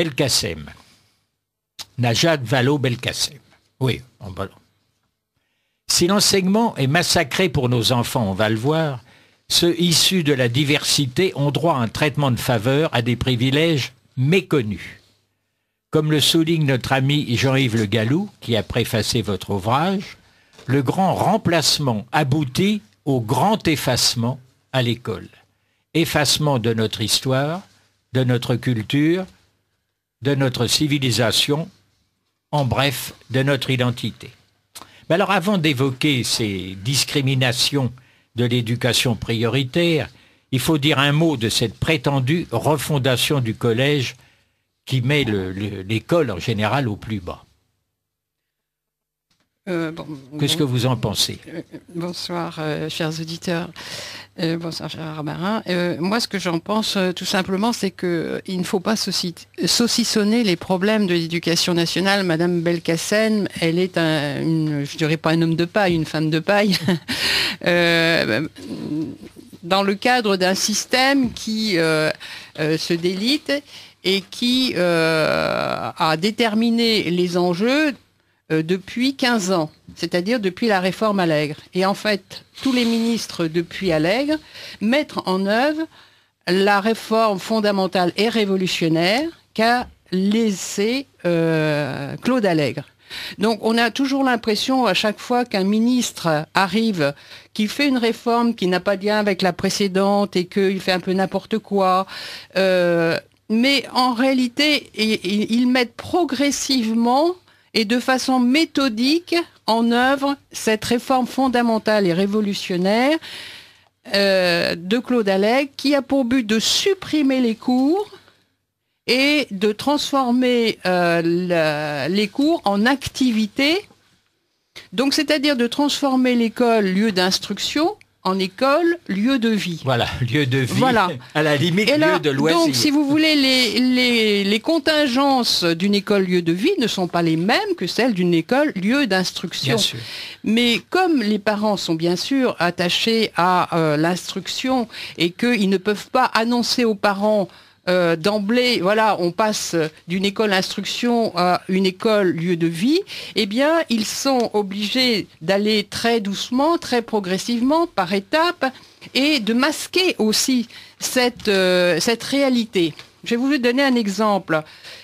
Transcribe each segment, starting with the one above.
Belkacem. Najat Vallaud-Belkacem. Oui, en ballon. Si l'enseignement est massacré pour nos enfants, on va le voir, ceux issus de la diversité ont droit à un traitement de faveur, à des privilèges méconnus. Comme le souligne notre ami Jean-Yves Le Gallou, qui a préfacé votre ouvrage, le grand remplacement aboutit au grand effacement à l'école. Effacement de notre histoire, de notre culture, de notre civilisation, en bref, de notre identité. Mais alors, avant d'évoquer ces discriminations de l'éducation prioritaire, il faut dire un mot de cette prétendue refondation du collège qui met l'école en général au plus bas. Qu'est-ce que vous en pensez? Bonsoir, chers auditeurs. Bonsoir, Gérard Marin. Moi, ce que j'en pense, tout simplement, c'est qu'il ne faut pas saucissonner les problèmes de l'éducation nationale. Madame Belkacem, elle est je dirais pas un homme de paille, une femme de paille, dans le cadre d'un système qui se délite et qui a déterminé les enjeux depuis 15 ans, c'est-à-dire depuis la réforme Allègre. Et en fait, tous les ministres depuis Allègre mettent en œuvre la réforme fondamentale et révolutionnaire qu'a laissée Claude Allègre. Donc on a toujours l'impression à chaque fois qu'un ministre arrive, qui fait une réforme qui n'a pas de lien avec la précédente et qu'il fait un peu n'importe quoi, mais en réalité, ils mettent progressivement et de façon méthodique en œuvre cette réforme fondamentale et révolutionnaire de Claude Allègre, qui a pour but de supprimer les cours et de transformer les cours en activités. Donc, c'est-à-dire de transformer l'école, lieu d'instruction, en école, lieu de vie. Voilà, lieu de vie, voilà. À la limite, et là, lieu de loisir. Donc, si vous voulez, les contingences d'une école, lieu de vie ne sont pas les mêmes que celles d'une école, lieu d'instruction. Bien sûr. Mais comme les parents sont bien sûr attachés à l'instruction et qu'ils ne peuvent pas annoncer aux parents d'emblée, voilà, on passe d'une école instruction à une école lieu de vie, eh bien, ils sont obligés d'aller très doucement, très progressivement, par étapes, et de masquer aussi cette réalité. Je vais vous donner un exemple.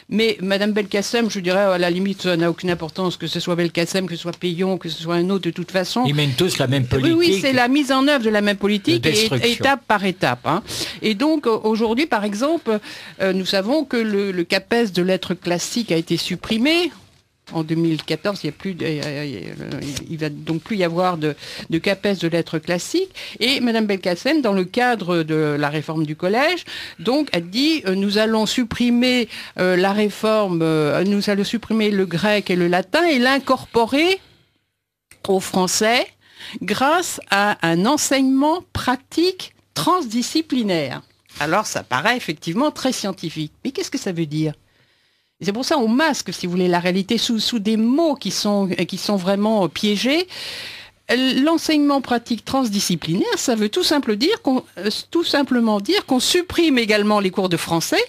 Mais Madame Belkacem, je dirais, à la limite, ça n'a aucune importance, que ce soit Belkacem, que ce soit Payon, que ce soit un autre, de toute façon. Ils mènent tous la même politique. Oui, c'est la mise en œuvre de la même politique, étape par étape. Hein. Et donc, aujourd'hui, par exemple, nous savons que le CAPES de lettres classiques a été supprimé. En 2014, il va donc plus y avoir de CAPES de lettres classiques. Et Madame Belkacem, dans le cadre de la réforme du collège, donc a dit nous allons supprimer la réforme, nous allons supprimer le grec et le latin et l'incorporer au français grâce à un enseignement pratique transdisciplinaire. Alors ça paraît effectivement très scientifique. Mais qu'est-ce que ça veut dire ? C'est pour ça qu'on masque, si vous voulez, la réalité sous des mots qui sont vraiment piégés. L'enseignement pratique transdisciplinaire, ça veut tout simplement dire qu'on supprime également les cours de français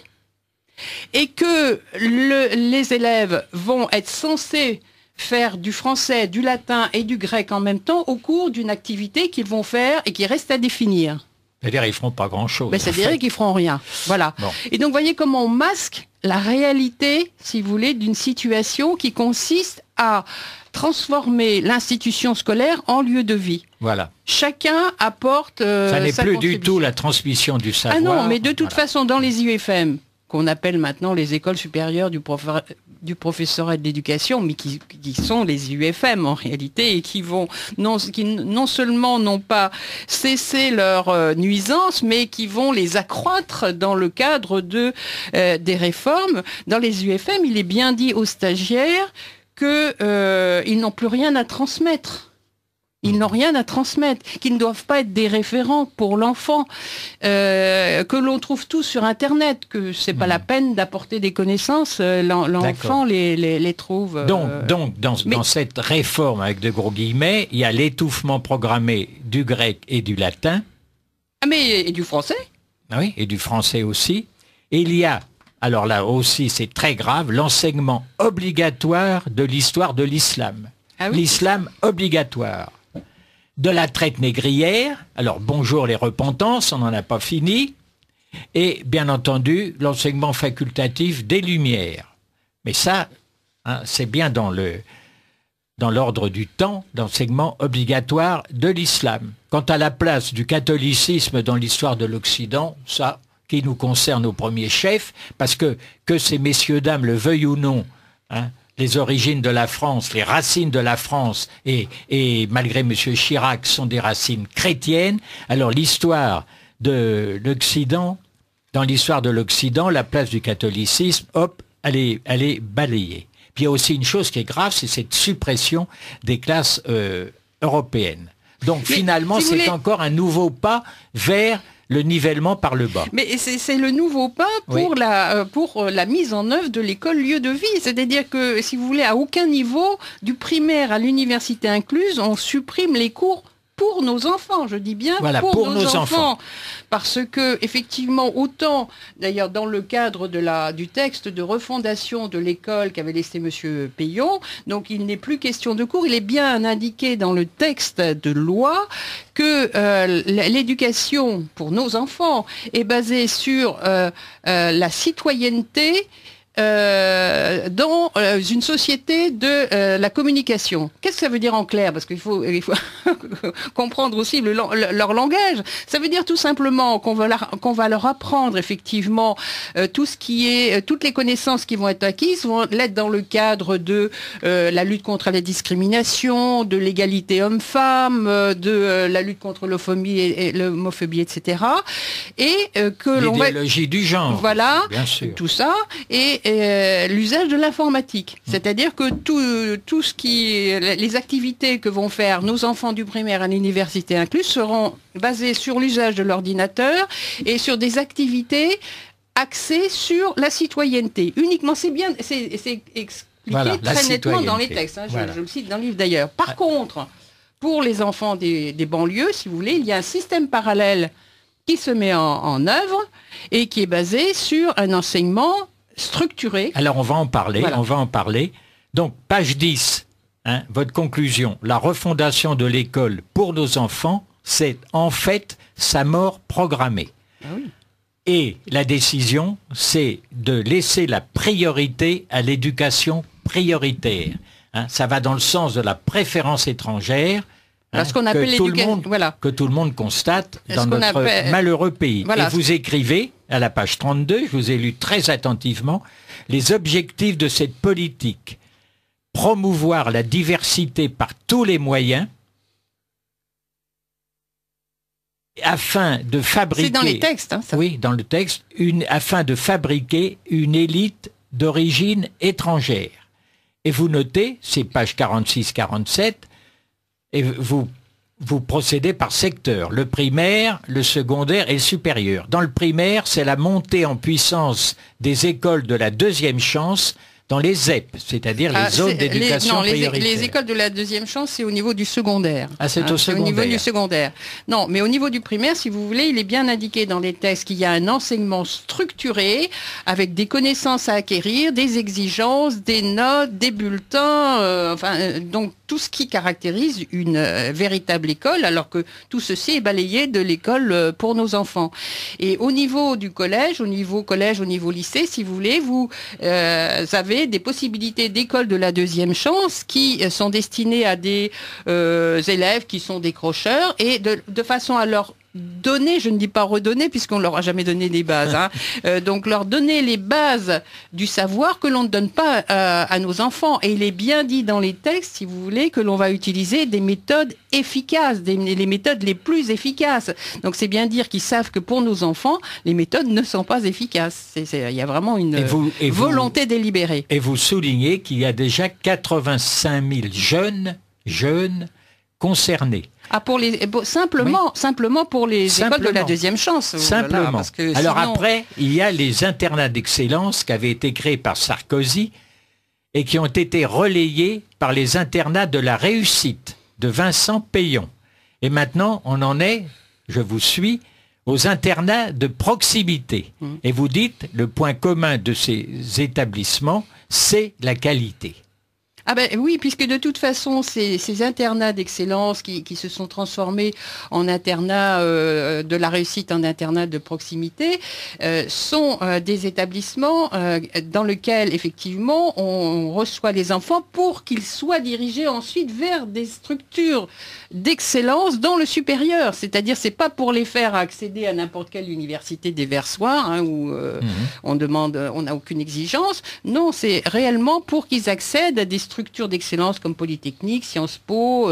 et que les élèves vont être censés faire du français, du latin et du grec en même temps au cours d'une activité qu'ils vont faire et qui reste à définir. C'est-à-dire qu'ils ne feront pas grand-chose. C'est-à-dire qu'ils ne feront rien. Voilà. Bon. Et donc, voyez comment on masque la réalité, si vous voulez, d'une situation qui consiste à transformer l'institution scolaire en lieu de vie. Voilà. Chacun apporte ça n'est plus du tout la transmission du savoir. Ah non, mais de toute façon, dans les UFM, qu'on appelle maintenant les écoles supérieures du professorat et de l'éducation, mais qui sont les UFM en réalité, et qui non seulement n'ont pas cessé leur nuisance, mais qui vont les accroître dans le cadre des réformes. Dans les UFM, il est bien dit aux stagiaires qu'ils n'ont plus rien à transmettre. Ils n'ont rien à transmettre, qu'ils ne doivent pas être des référents pour l'enfant, que l'on trouve tout sur Internet, que c'est pas la peine d'apporter des connaissances, l'enfant les trouve. Donc dans cette réforme, avec de gros guillemets, il y a l'étouffement programmé du grec et du latin. Ah mais et du français. Ah oui, et du français aussi. Et il y a alors là aussi c'est très grave, l'enseignement obligatoire de l'histoire de l'islam. Ah oui. L'islam obligatoire. De la traite négrière, alors bonjour les repentances, on n'en a pas fini, et bien entendu l'enseignement facultatif des Lumières. Mais ça, hein, c'est bien dans l'ordre du temps d'enseignement obligatoire de l'islam. Quant à la place du catholicisme dans l'histoire de l'Occident, ça, qui nous concerne au premier chef, parce que ces messieurs dames le veuillent ou non, hein, les origines de la France, les racines de la France, et malgré M. Chirac, sont des racines chrétiennes, alors l'histoire de l'Occident, dans l'histoire de l'Occident, la place du catholicisme, hop, elle est balayée. Puis il y a aussi une chose qui est grave, c'est cette suppression des classes européennes. Donc finalement, c'est encore un nouveau pas vers le nivellement par le bas. Mais c'est le nouveau pas pour, oui, la mise en œuvre de l'école lieu de vie. C'est-à-dire que, si vous voulez, à aucun niveau, du primaire à l'université incluse, on supprime les cours pour nos enfants, je dis bien, voilà, pour nos enfants. Parce que, effectivement, autant, d'ailleurs, dans le cadre du texte de refondation de l'école qu'avait laissé M. Peillon, donc il n'est plus question de cours, il est bien indiqué dans le texte de loi que l'éducation pour nos enfants est basée sur la citoyenneté dans une société de la communication. Qu'est-ce que ça veut dire en clair? Parce qu'il faut comprendre aussi leur langage. Ça veut dire tout simplement qu'on va leur apprendre effectivement tout ce qui est, toutes les connaissances qui vont être acquises vont l'être dans le cadre de la lutte contre la discrimination, de l'égalité homme-femme, de la lutte contre l'homophobie, etc. Et que l'idéologie du genre. Voilà, bien sûr. Tout ça. Et l'usage de l'informatique. C'est-à-dire que tout ce les activités que vont faire nos enfants du primaire à l'université inclus seront basées sur l'usage de l'ordinateur et sur des activités axées sur la citoyenneté. Uniquement, c'est expliqué très nettement dans les textes. Hein, voilà. Je le cite dans le livre d'ailleurs. Par contre, pour les enfants des banlieues, si vous voulez, il y a un système parallèle qui se met en œuvre et qui est basé sur un enseignement structuré. Alors on va en parler, voilà. On va en parler. Donc page 10, hein, votre conclusion. La refondation de l'école pour nos enfants, c'est en fait sa mort programmée. Ah oui. Et la décision, c'est de laisser la priorité à l'éducation prioritaire. Hein, ça va dans le sens de la préférence étrangère. Ce qu'on appelle l'éducation, voilà. Que tout le monde constate dans notre malheureux pays. Voilà. Et vous écrivez, à la page 32, je vous ai lu très attentivement, les objectifs de cette politique. Promouvoir la diversité par tous les moyens, afin de fabriquer... C'est dans les textes, hein, ça. Oui, dans le texte, afin de fabriquer une élite d'origine étrangère. Et vous notez, c'est page 46-47, et vous procédez par secteur, le primaire, le secondaire et le supérieur. Dans le primaire, c'est la montée en puissance des écoles de la deuxième chance dans les ZEP, c'est-à-dire les zones d'éducation prioritaire. Les écoles de la deuxième chance, c'est au niveau du secondaire. Ah, c'est au secondaire. Au niveau du secondaire. Non, mais au niveau du primaire, si vous voulez, il est bien indiqué dans les textes qu'il y a un enseignement structuré, avec des connaissances à acquérir, des exigences, des notes, des bulletins, donc tout ce qui caractérise une véritable école, alors que tout ceci est balayé de l'école pour nos enfants. Et au niveau du collège, au niveau lycée, si vous voulez, vous avez des possibilités d'écoles de la deuxième chance qui sont destinées à des élèves qui sont décrocheurs et de façon à leur donner, je ne dis pas redonner puisqu'on leur a jamais donné des bases, hein, donc leur donner les bases du savoir que l'on ne donne pas à nos enfants. Et il est bien dit dans les textes, si vous voulez, que l'on va utiliser des méthodes efficaces, les méthodes les plus efficaces. Donc c'est bien dire qu'ils savent que pour nos enfants, les méthodes ne sont pas efficaces. Il y a vraiment une volonté délibérée. Et vous soulignez qu'il y a déjà 85 000 jeunes concernés. Ah, simplement pour les écoles de la deuxième chance. Simplement. Voilà, parce que alors sinon... après, il y a les internats d'excellence qui avaient été créés par Sarkozy et qui ont été relayés par les internats de la réussite de Vincent Peillon. Et maintenant, on en est, je vous suis, aux internats de proximité. Et vous dites, le point commun de ces établissements, c'est la qualité. Ah ben oui, puisque de toute façon, ces internats d'excellence qui se sont transformés en internats de la réussite, en internats de proximité, sont des établissements dans lesquels, effectivement, on reçoit les enfants pour qu'ils soient dirigés ensuite vers des structures d'excellence dans le supérieur. C'est-à-dire, c'est pas pour les faire accéder à n'importe quelle université des Versoirs, hein, où on n'a aucune exigence. Non, c'est réellement pour qu'ils accèdent à des structures d'excellence comme Polytechnique, Sciences Po,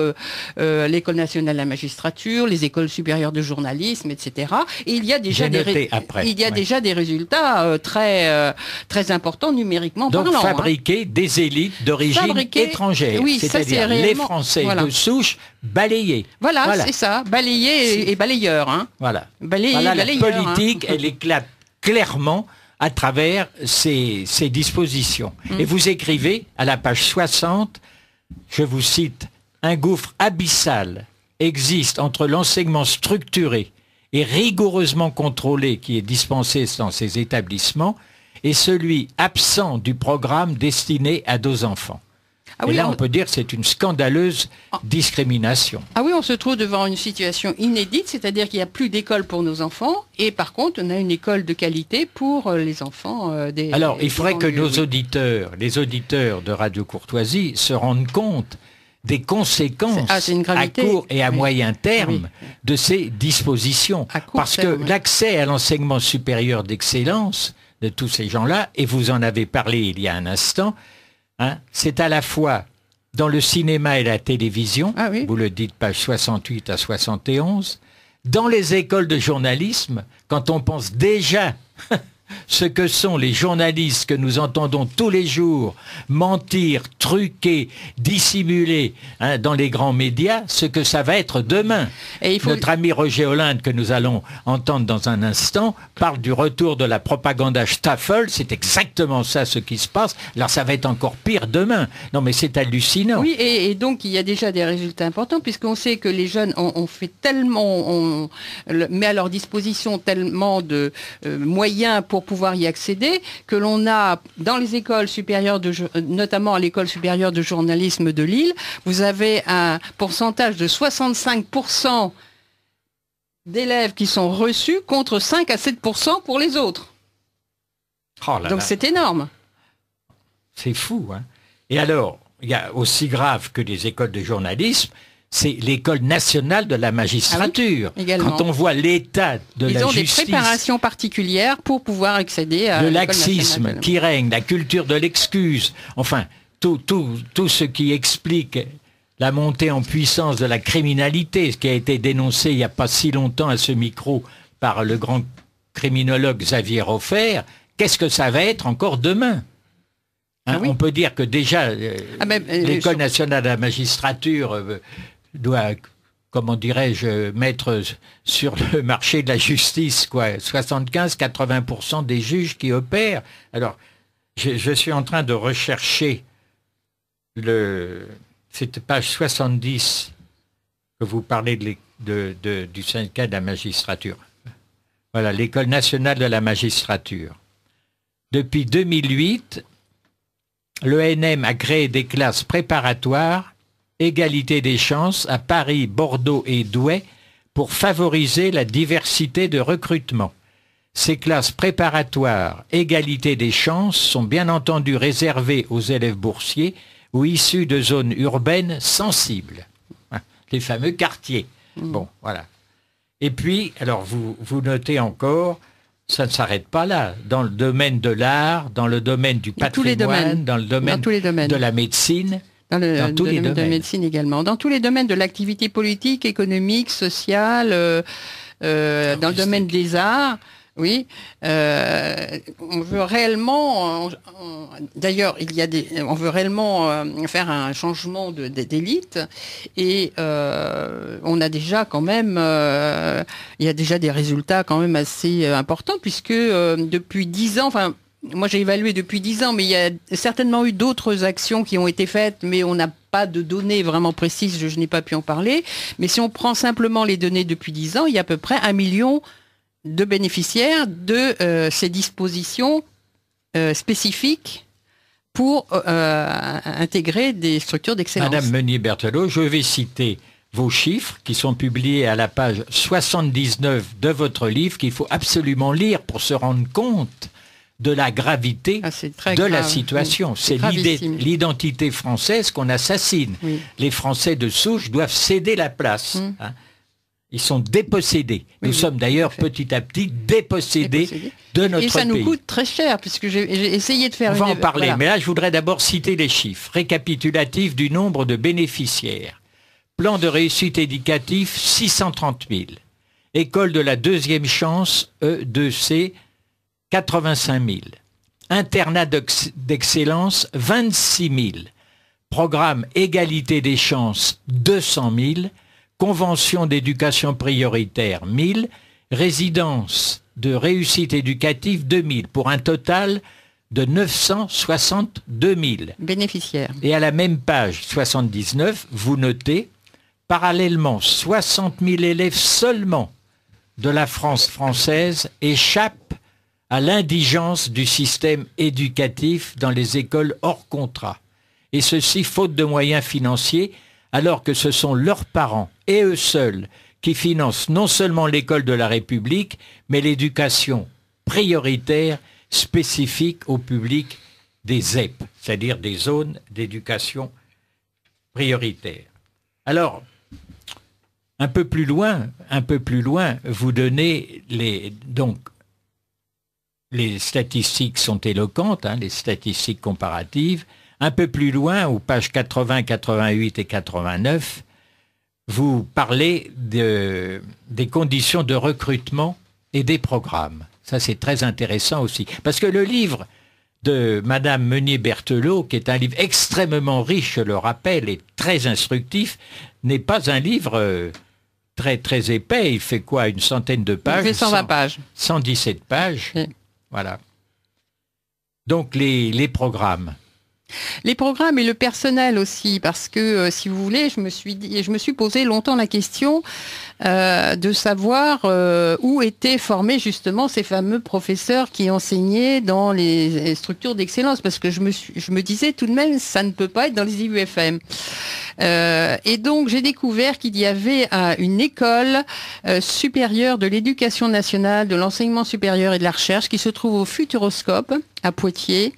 l'École nationale de la magistrature, les écoles supérieures de journalisme, etc. Et il y a déjà déjà des résultats très importants numériquement parlant. Donc fabriquer des élites d'origine étrangère, oui, c'est-à-dire les Français de souche balayés. Voilà. C'est ça, balayés et balayeurs. Hein. Voilà. La politique, elle éclate clairement à travers ces dispositions. Et vous écrivez à la page 60, je vous cite, « Un gouffre abyssal existe entre l'enseignement structuré et rigoureusement contrôlé qui est dispensé dans ces établissements et celui absent du programme destiné à nos enfants. » Et là, on peut dire que c'est une scandaleuse discrimination. Ah oui, on se trouve devant une situation inédite, c'est-à-dire qu'il n'y a plus d'école pour nos enfants, et par contre, on a une école de qualité pour les enfants des... Alors, il faudrait que nos auditeurs, les auditeurs de Radio Courtoisie, se rendent compte des conséquences à court et à moyen terme de ces dispositions. Parce que l'accès à l'enseignement supérieur d'excellence de tous ces gens-là, et vous en avez parlé il y a un instant, hein, c'est à la fois dans le cinéma et la télévision, vous le dites page 68 à 71, dans les écoles de journalisme, quand on pense déjà ce que sont les journalistes que nous entendons tous les jours mentir, truquer, dissimuler dans les grands médias, ce que ça va être demain. Notre ami Roger Hollande, que nous allons entendre dans un instant, parle du retour de la propagande Staffel. C'est exactement ça ce qui se passe. Alors ça va être encore pire demain. Non mais c'est hallucinant. Oui, et donc il y a déjà des résultats importants puisqu'on sait que les jeunes ont fait tellement, on met à leur disposition tellement de moyens pour pouvoir y accéder, que l'on a dans les écoles supérieures, notamment à l'école supérieure de journalisme de Lille, vous avez un pourcentage de 65% d'élèves qui sont reçus contre 5 à 7% pour les autres. Donc c'est énorme. C'est fou, hein. Et alors, il y a aussi grave que les écoles de journalisme, c'est l'École nationale de la magistrature. Quand on voit l'état de la justice... Ils ont des préparations particulières pour pouvoir accéder à... Le laxisme qui règne, la culture de l'excuse, enfin, tout ce qui explique la montée en puissance de la criminalité, ce qui a été dénoncé il n'y a pas si longtemps à ce micro par le grand criminologue Xavier Hofer, qu'est-ce que ça va être encore demain ? On peut dire que déjà, l'École nationale de la magistrature... doit, comment dirais-je, mettre sur le marché de la justice 75-80% des juges qui opèrent. Alors, je suis en train de rechercher cette page 70 que vous parlez du syndicat de la magistrature. Voilà, l'École nationale de la magistrature. Depuis 2008, l'ENM a créé des classes préparatoires égalité des chances à Paris, Bordeaux et Douai pour favoriser la diversité de recrutement. Ces classes préparatoires égalité des chances sont bien entendu réservées aux élèves boursiers ou issus de zones urbaines sensibles. Les fameux quartiers. Bon, voilà. Et puis, alors vous notez encore, ça ne s'arrête pas là. Dans le domaine de l'art, dans le domaine du patrimoine, dans le domaine de la médecine, dans le domaine de la médecine également. Dans tous les domaines de l'activité politique, économique, sociale, dans le domaine des arts, oui. On veut réellement, d'ailleurs, on veut réellement faire un changement d'élite et on a déjà quand même, il y a déjà des résultats quand même assez importants puisque depuis 10 ans, enfin, moi j'ai évalué depuis 10 ans, mais il y a certainement eu d'autres actions qui ont été faites, mais on n'a pas de données vraiment précises, je n'ai pas pu en parler. Mais si on prend simplement les données depuis 10 ans, il y a à peu près 1 million de bénéficiaires de ces dispositions spécifiques pour intégrer des structures d'excellence. Madame Meunier-Berthelot, je vais citer vos chiffres qui sont publiés à la page 79 de votre livre qu'il faut absolument lire pour se rendre compte de la gravité de la situation. Oui, c'est l'identité française qu'on assassine. Oui. Les Français de souche doivent céder la place. Hein. Ils sont dépossédés. Nous sommes d'ailleurs petit à petit dépossédés de notre pays. Et ça nous coûte très cher, puisque j'ai essayé de faire... On va en parler, mais là je voudrais d'abord citer les chiffres récapitulatifs du nombre de bénéficiaires. Plan de réussite éducatif, 630 000. École de la deuxième chance, E2C, 85 000. Internat d'excellence, 26 000. Programme égalité des chances, 200 000. Convention d'éducation prioritaire, 1 000. Résidence de réussite éducative, 2 000. Pour un total de 962 000. Bénéficiaires. Et à la même page 79, vous notez, parallèlement, 60 000 élèves seulement de la France française échappent à l'indigence du système éducatif dans les écoles hors contrat. Et ceci faute de moyens financiers, alors que ce sont leurs parents et eux seuls qui financent non seulement l'école de la République, mais l'éducation prioritaire spécifique au public des ZEP, c'est-à-dire des zones d'éducation prioritaire. Alors, un peu plus loin, vous donnez les statistiques sont éloquentes, les statistiques comparatives. Un peu plus loin, aux pages 80, 88 et 89, vous parlez des conditions de recrutement et des programmes. Ça, c'est très intéressant aussi. Parce que le livre de Madame Meunier-Berthelot, qui est un livre extrêmement riche, je le rappelle, et très instructif, n'est pas un livre très, très épais. Il fait quoi, une centaine de pages? Il fait 120 pages. 117 pages. Oui. Voilà. Donc, les programmes. Les programmes et le personnel aussi, parce que si vous voulez, je me suis posé longtemps la question de savoir où étaient formés justement ces fameux professeurs qui enseignaient dans les structures d'excellence, parce que je me disais tout de même, ça ne peut pas être dans les IUFM. Et donc j'ai découvert qu'il y avait une école supérieure de l'éducation nationale, de l'enseignement supérieur et de la recherche qui se trouve au Futuroscope à Poitiers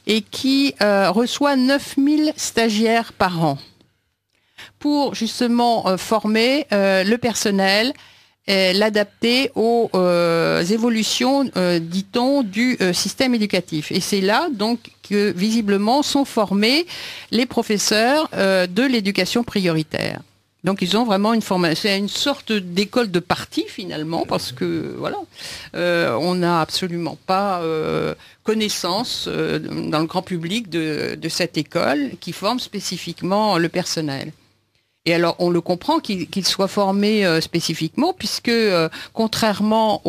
et qui reçoit 9000 stagiaires par an pour justement former le personnel, l'adapter aux évolutions, dit-on, du système éducatif. Et c'est là donc que visiblement sont formés les professeurs de l'éducation prioritaire. Donc ils ont vraiment une formation, c'est une sorte d'école de partie finalement, parce que voilà, on n'a absolument pas connaissance dans le grand public de cette école qui forme spécifiquement le personnel. Et alors on le comprend qu'il soit formé spécifiquement, puisque contrairement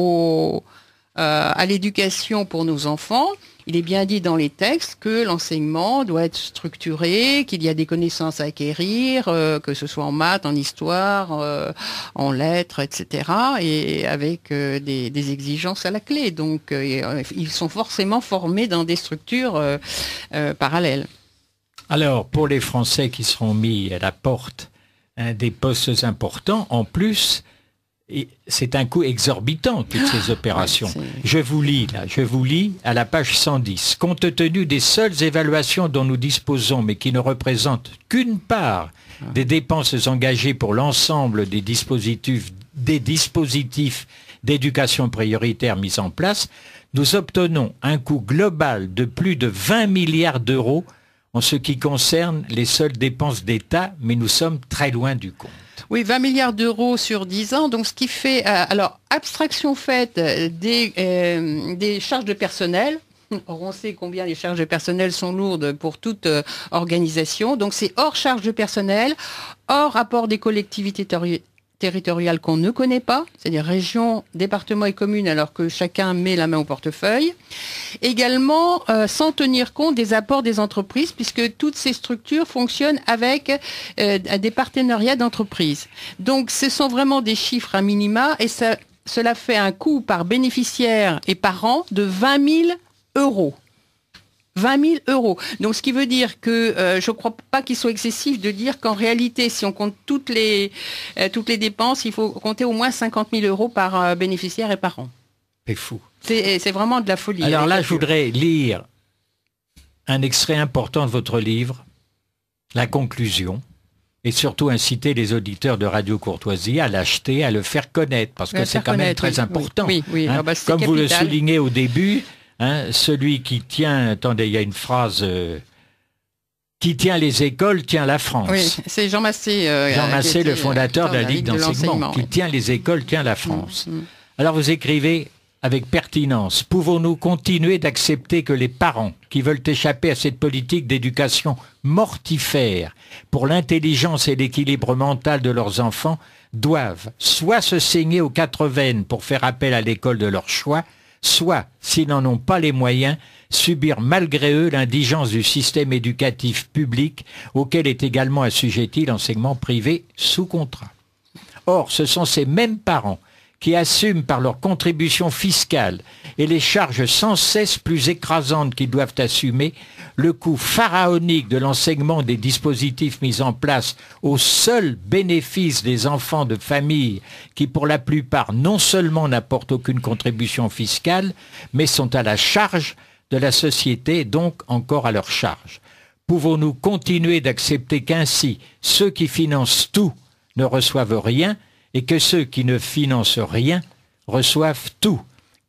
à l'éducation pour nos enfants, il est bien dit dans les textes que l'enseignement doit être structuré, qu'il y a des connaissances à acquérir, que ce soit en maths, en histoire, en lettres, etc. et avec des exigences à la clé. Donc ils sont forcément formés dans des structures parallèles. Alors, pour les Français qui seront mis à la porte des postes importants, en plus, c'est un coût exorbitant, toutes ces opérations. Je vous lis à la page 110. Compte tenu des seules évaluations dont nous disposons, mais qui ne représentent qu'une part des dépenses engagées pour l'ensemble des dispositifs d'éducation prioritaire mis en place, nous obtenons un coût global de plus de 20 milliards d'euros en ce qui concerne les seules dépenses d'État, mais nous sommes très loin du compte. Oui, 20 milliards d'euros sur 10 ans, donc ce qui fait, alors, abstraction faite des charges de personnel. Or, on sait combien les charges de personnel sont lourdes pour toute organisation, donc c'est hors charge de personnel, hors rapport des collectivités territoriales qu'on ne connaît pas, c'est-à-dire régions, départements et communes, alors que chacun met la main au portefeuille. Également, sans tenir compte des apports des entreprises, puisque toutes ces structures fonctionnent avec des partenariats d'entreprises. Donc, ce sont vraiment des chiffres à minima, et ça cela fait un coût par bénéficiaire et par an de 20 000 euros. 20 000 euros. Donc, ce qui veut dire que je ne crois pas qu'il soit excessif de dire qu'en réalité, si on compte toutes les dépenses, il faut compter au moins 50 000 euros par bénéficiaire et par an. C'est fou. C'est vraiment de la folie. Alors là, je voudrais lire un extrait important de votre livre, la conclusion, et surtout inciter les auditeurs de Radio Courtoisie à l'acheter, à le faire connaître, parce que c'est quand même très important. Oui. Hein, bah, comme capital. vous le soulignez au début, hein, celui qui tient, attendez, il y a une phrase, qui tient les écoles tient la France. Oui, c'est Jean Massé. Jean Massé, le fondateur de la Ligue d'enseignement, qui tient les écoles tient la France. Alors vous écrivez avec pertinence, pouvons-nous continuer d'accepter que les parents qui veulent échapper à cette politique d'éducation mortifère pour l'intelligence et l'équilibre mental de leurs enfants doivent soit se saigner aux 4 veines pour faire appel à l'école de leur choix, soit, s'ils n'en ont pas les moyens, subir malgré eux l'indigence du système éducatif public auquel est également assujetti l'enseignement privé sous contrat. Or, ce sont ces mêmes parents qui assument par leur contribution fiscale et les charges sans cesse plus écrasantes qu'ils doivent assumer le coût pharaonique de l'enseignement des dispositifs mis en place au seul bénéfice des enfants de familles qui pour la plupart non seulement n'apportent aucune contribution fiscale, mais sont à la charge de la société et donc encore à leur charge. Pouvons-nous continuer d'accepter qu'ainsi ceux qui financent tout ne reçoivent rien et que ceux qui ne financent rien reçoivent tout?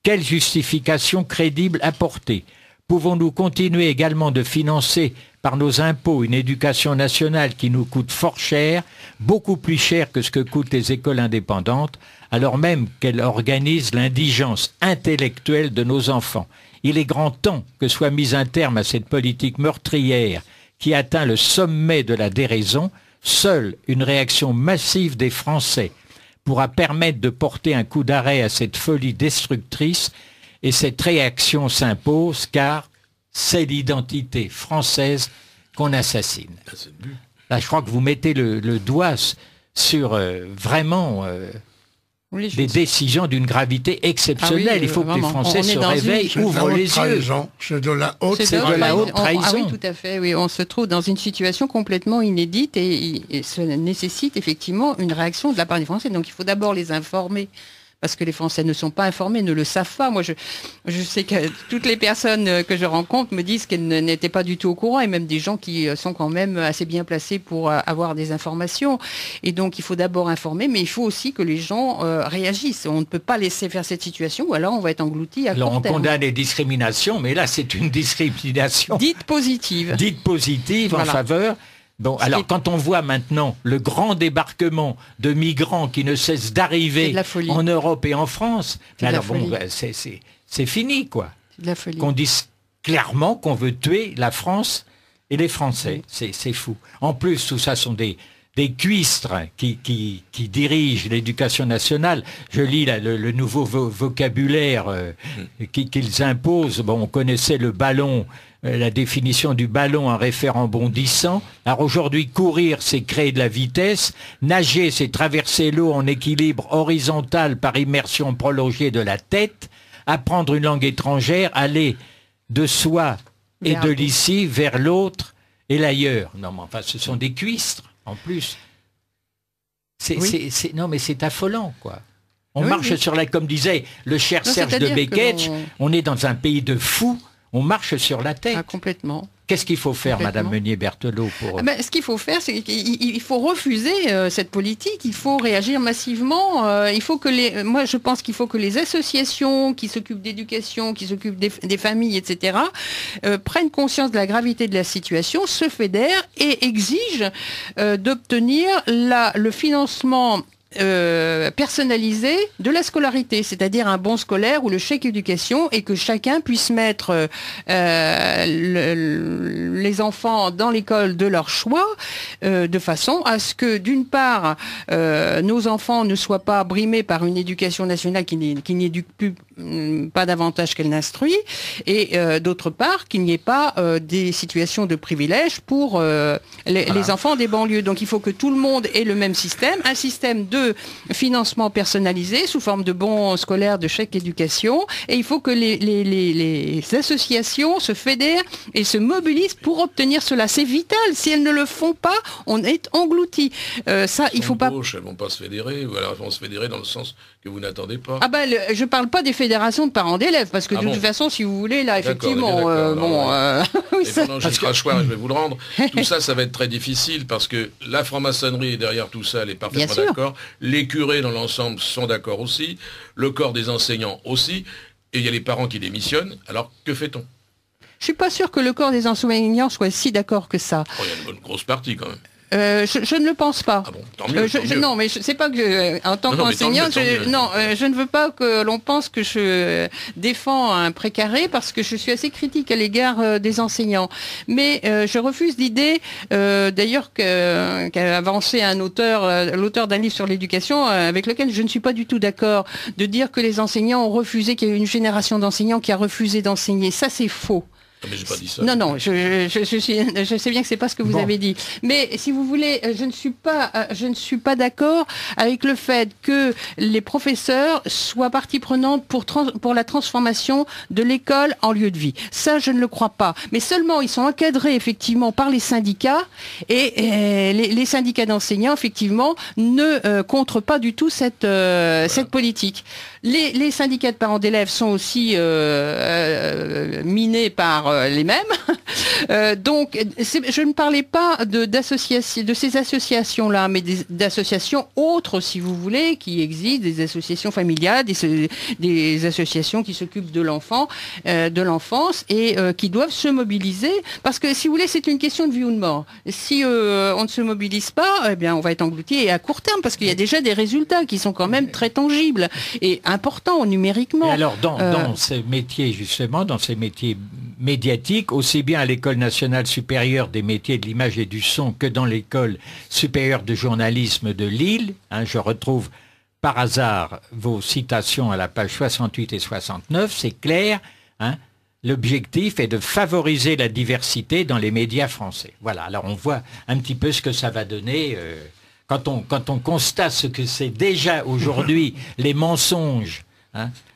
Quelle justification crédible apporter? Pouvons-nous continuer également de financer par nos impôts une éducation nationale qui nous coûte fort cher, beaucoup plus cher que ce que coûtent les écoles indépendantes, alors même qu'elle organise l'indigence intellectuelle de nos enfants? Il est grand temps que soit mis un terme à cette politique meurtrière qui atteint le sommet de la déraison. Seule une réaction massive des Français pourra permettre de porter un coup d'arrêt à cette folie destructrice, et cette réaction s'impose car c'est l'identité française qu'on assassine. Là, je crois que vous mettez le doigt sur vraiment des décisions d'une gravité exceptionnelle. Ah oui, il faut que les Français se réveillent, ouvrent les yeux. C'est de la haute trahison. Ah oui, tout à fait. Oui, on se trouve dans une situation complètement inédite et cela nécessite effectivement une réaction de la part des Français. Donc il faut d'abord les informer, parce que les Français ne sont pas informés, ne le savent pas. Moi, je sais que toutes les personnes que je rencontre me disent qu'elles n'étaient pas du tout au courant, et même des gens qui sont quand même assez bien placés pour avoir des informations. Et donc, il faut d'abord informer, mais il faut aussi que les gens réagissent. On ne peut pas laisser faire cette situation, ou alors on va être englouti à court terme. On condamne les discriminations, mais là, c'est une discrimination dite positive. Dite positive, voilà. En faveur. Bon, alors quand on voit maintenant le grand débarquement de migrants qui ne cessent d'arriver en Europe et en France, alors bon, c'est fini, quoi. C'est de la folie. Qu'on dise clairement qu'on veut tuer la France et les Français, c'est fou. En plus, tout ça sont des cuistres qui dirigent l'éducation nationale. Je lis là, le nouveau vocabulaire qu'ils imposent. Bon, on connaissait le ballon, la définition du ballon en référent bondissant. Alors aujourd'hui, courir, c'est créer de la vitesse. Nager, c'est traverser l'eau en équilibre horizontal par immersion prolongée de la tête. Apprendre une langue étrangère, aller de soi et de l'ici vers l'autre et l'ailleurs. Non, mais enfin, ce sont des cuistres. En plus, non mais c'est affolant, quoi. On marche sur la, comme disait le cher Serge de Becketch, on est dans un pays de fous, on marche sur la tête. Ah, complètement. Qu'est-ce qu'il faut faire, Madame Meunier-Berthelot pour... Ce qu'il faut faire, c'est qu'il faut refuser cette politique, il faut réagir massivement. Il faut que moi, je pense qu'il faut que les associations qui s'occupent d'éducation, qui s'occupent des familles, etc., prennent conscience de la gravité de la situation, se fédèrent et exigent d'obtenir le financement personnalisé de la scolarité, c'est-à-dire un bon scolaire ou le chèque éducation, et que chacun puisse mettre les enfants dans l'école de leur choix, de façon à ce que, d'une part, nos enfants ne soient pas brimés par une éducation nationale qui n'éduque plus pas davantage qu'elle n'instruit, et d'autre part qu'il n'y ait pas des situations de privilège pour les enfants des banlieues. Donc il faut que tout le monde ait le même système, un système de de financement personnalisé sous forme de bons scolaires, de chèques éducation, et il faut que les associations se fédèrent et se mobilisent pour obtenir cela. C'est vital. Si elles ne le font pas, on est englouti. Ça, il faut pas. Elles vont pas se fédérer, ou alors elles vont se fédérer dans le sens que vous n'attendez pas. Ah ben, je parle pas des fédérations de parents d'élèves, parce que de toute façon, si vous voulez, là, effectivement, oui, pendant que je je vais vous le rendre. Tout ça, ça va être très difficile parce que la franc-maçonnerie derrière tout ça, elle est parfaitement d'accord. Les curés dans l'ensemble sont d'accord aussi. Le corps des enseignants aussi. Et il y a les parents qui démissionnent. Alors, que fait-on? Je suis pas sûr que le corps des enseignants soit si d'accord que ça. Oh, il y a une bonne grosse partie quand même. Je ne le pense pas. Ah bon, tant mieux, tant mieux. Non, mais c'est pas que en tant qu'enseignant, je ne veux pas que l'on pense que je défends un précaré parce que je suis assez critique à l'égard des enseignants. Mais je refuse l'idée, d'ailleurs, qu'a avancé un auteur, l'auteur d'un livre sur l'éducation, avec lequel je ne suis pas du tout d'accord, de dire que les enseignants ont refusé, qu'il y a eu une génération d'enseignants qui a refusé d'enseigner. Ça, c'est faux. Mais j'ai pas dit ça. Non, je sais bien que c'est pas ce que vous avez dit. Mais si vous voulez, je ne suis pas d'accord avec le fait que les professeurs soient partie prenante pour la transformation de l'école en lieu de vie. Ça, je ne le crois pas. Mais seulement, ils sont encadrés effectivement par les syndicats et les syndicats d'enseignants, effectivement, ne contrent pas du tout cette politique. Les syndicats de parents d'élèves sont aussi minés par les mêmes. Donc, je ne parlais pas de ces associations-là, mais d'associations autres, si vous voulez, qui existent, des associations familiales, des associations qui s'occupent de l'enfant, de l'enfance, et qui doivent se mobiliser, parce que, si vous voulez, c'est une question de vie ou de mort. Si on ne se mobilise pas, eh bien, on va être englouti, et à court terme, parce qu'il y a déjà des résultats qui sont quand même très tangibles et importants numériquement. Et alors, dans ces métiers, justement, dans ces métiers médiatique, aussi bien à l'École nationale supérieure des métiers de l'image et du son que dans l'École supérieure de journalisme de Lille. Je retrouve par hasard vos citations à la page 68 et 69, c'est clair. L'objectif est de favoriser la diversité dans les médias français. Voilà, alors on voit un petit peu ce que ça va donner quand on constate ce que c'est déjà aujourd'hui, les mensonges.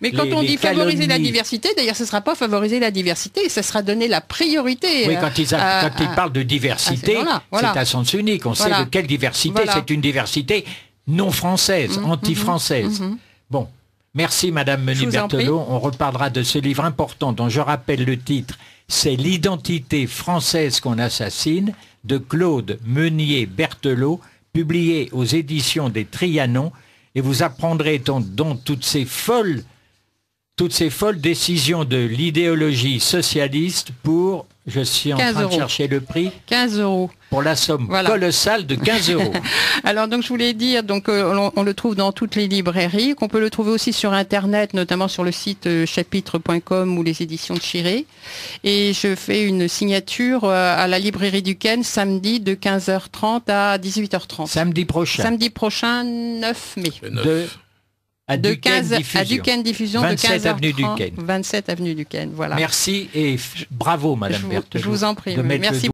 Mais quand on dit favoriser la diversité, d'ailleurs, ce ne sera pas favoriser la diversité, ce sera donner la priorité. Oui, quand ils parlent de diversité, c'est à sens unique. On sait de quelle diversité. C'est une diversité non française, anti-française. Bon, merci Madame Meunier-Berthelot. On reparlera de ce livre important dont je rappelle le titre. C'est l'identité française qu'on assassine, de Claude Meunier-Berthelot, publié aux éditions des Trianons. Et vous apprendrez dont toutes ces folles décisions de l'idéologie socialiste pour, je suis en train de chercher le prix, 15 €. Pour la somme colossale de 15 €. Alors donc je voulais dire, donc on le trouve dans toutes les librairies, qu'on peut le trouver aussi sur Internet, notamment sur le site chapitre.com ou les éditions de Chiré. Et je fais une signature à la librairie du Ken samedi de 15h30 à 18h30. Samedi prochain. Samedi prochain, 9 mai. À Duquesne Diffusion, 27 de 15h30, avenue du Ken. 27 avenue du Ken, voilà. Merci et bravo Madame Berthelot. Je vous en prie. Merci.